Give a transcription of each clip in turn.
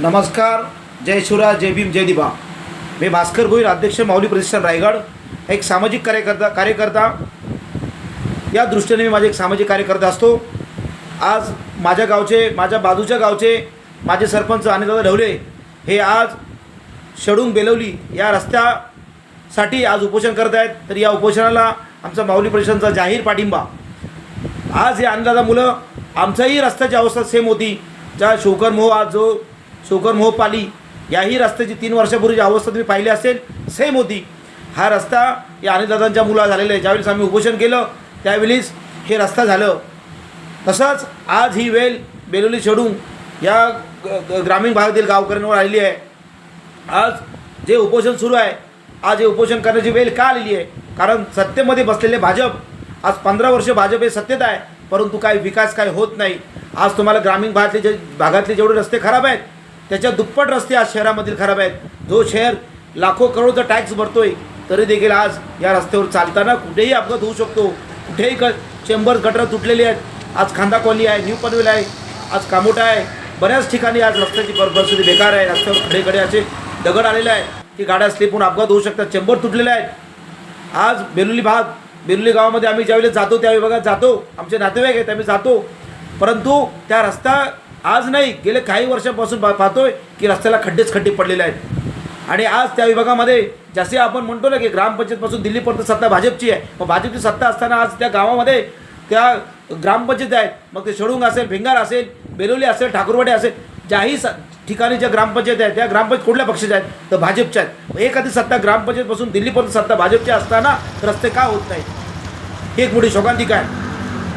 नमस्कार, जय शिवराय, जय भीम, जय दिबा. मी भास्कर भोईर, अध्यक्ष माऊली प्रतिष्ठान रायगड. एक सामाजिक कार्यकर्ता या दृष्टीने मी माझे एक सामाजिक कार्यकर्ता असतो. आज माझ्या गावचे, माझ्या बाजूच्या गावचे माझे सरपंच अनिलदादा ढवले हे आज शडूंग बेलवली या रस्त्यासाठी आज उपोषण करत आहेत. तर या उपोषणाला आमचा माऊली प्रतिष्ठानचा जाहीर पाठिंबा. आज हे अनिलदादा मुलं आमच्याही रस्त्याची अवस्था सेम होती. ज्या शोकर मोह पाली याही रस्त्याची 3 वर्षापूर्वीची अवस्था तुम्ही पाहिली असेल, सेम होती. हा रस्ता या अनिलदादांच्या मुला झालेला आहे. ज्यावेळेस आम्ही उपोषण केलं त्यावेळेस हे रस्ता झालं. तसंच आज ही वेळ बेलोली शडूंग या ग्रामीण भागातील गावकऱ्यांवर आलेली आहे. आज जे उपोषण सुरू आहे, आज हे उपोषण करण्याची वेळ का आलेली आहे? कारण सत्तेमध्ये बसलेले भाजप आज 15 वर्ष भाजप हे सत्तेत आहे, परंतु काही विकास काय होत नाही. आज तुम्हाला ग्रामीण भागातले जेवढे रस्ते खराब आहेत त्याच्या दुप्पट रस्ते आज शहरामधील खराब आहेत. जो शहर लाखो करोडचा टॅक्स भरतोय तरी देखील आज या रस्त्यावर चालताना कुठेही अपघात होऊ शकतो. कुठेही चेंबर गटर तुटलेली आहेत. आज खांदा कॉलनी आहे, न्यू पनवेल आहे, आज कामोठा आहे. बऱ्याच ठिकाणी आज रस्त्याची परिस्थिती बेकार आहे. रस्त्यावर खडेखडे असे दगड आलेले आहे की गाड्या स्लिप होऊन अपघात होऊ शकतात. चेंबर तुटलेले आहेत. आज बेलोली गावामध्ये आम्ही ज्यावेळेस जातो त्या विभागात जातो, आमचे नातेवाईक आहेत, आम्ही जातो, परंतु त्या रस्ता आज नाही गेले काही वर्षांपासून पाहतोय की रस्त्याला खड्डे पडलेले आहेत. आणि आज त्या विभागामध्ये जसे आपण म्हणतो ना की ग्रामपंचायतपासून दिल्लीपर्यंत सत्ता भाजपची आहे, मग भाजपची सत्ता असताना आज त्या गावामध्ये त्या ग्रामपंचायत आहेत, मग ते शडूंग असेल, भिंगार असेल, बेलोली असेल, ठाकूरवाडी असेल, ज्याही ठिकाणी ज्या ग्रामपंचायत आहेत त्या ग्रामपंचायत कुठल्या पक्षाच्या आहेत? तर भाजपच्या आहेत. एखादी सत्ता ग्रामपंचायतपासून दिल्लीपर्यंत सत्ता भाजपच्या असताना रस्ते का होत नाही? ही एक मोठी शोकांतिका आहे.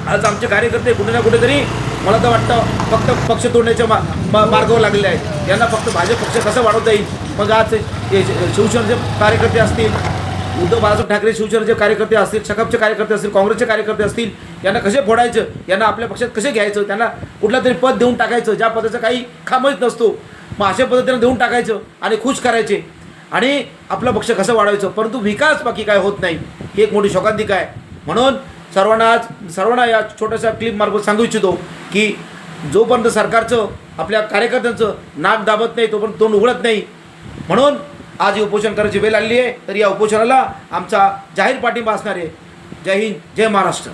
आज आमचे कार्यकर्ते कुठे ना कुठेतरी मला तर वाटतं फक्त पक्ष तोडण्याच्या मार्गावर लागलेले आहेत. यांना फक्त भाजप पक्ष कसं वाढवता येईल. मग आज शिवसेनेचे कार्यकर्ते असतील, उद्धव बाळासाहेब ठाकरे शिवसेनेचे कार्यकर्ते असतील, शकपचे कार्यकर्ते असतील, काँग्रेसचे कार्यकर्ते असतील, यांना कसे फोडायचं, यांना आपल्या पक्षात कसे घ्यायचं, त्यांना कुठला तरी पद देऊन टाकायचं ज्या पदाचा काही खामच नसतो. मग अशा पद्धतीने देऊन टाकायचं आणि खुश करायचे आणि आपला पक्ष कसं वाढवायचं, परंतु विकास बाकी काय होत नाही. ही एक मोठी शोकांतिका आहे. म्हणून सर्वांना या छोट्याशा क्लिपमार्फत सांगू इच्छितो की जोपर्यंत सरकारचं आपल्या कार्यकर्त्यांचं नाक दाबत नाही तोपर्यंत तोंड उघडत नाही. म्हणून आज ही उपोषण करायची वेळ आलेली आहे. तर या उपोषणाला आमचा जाहीर पाठिंबा असणार आहे. जय हिंद, जय महाराष्ट्र.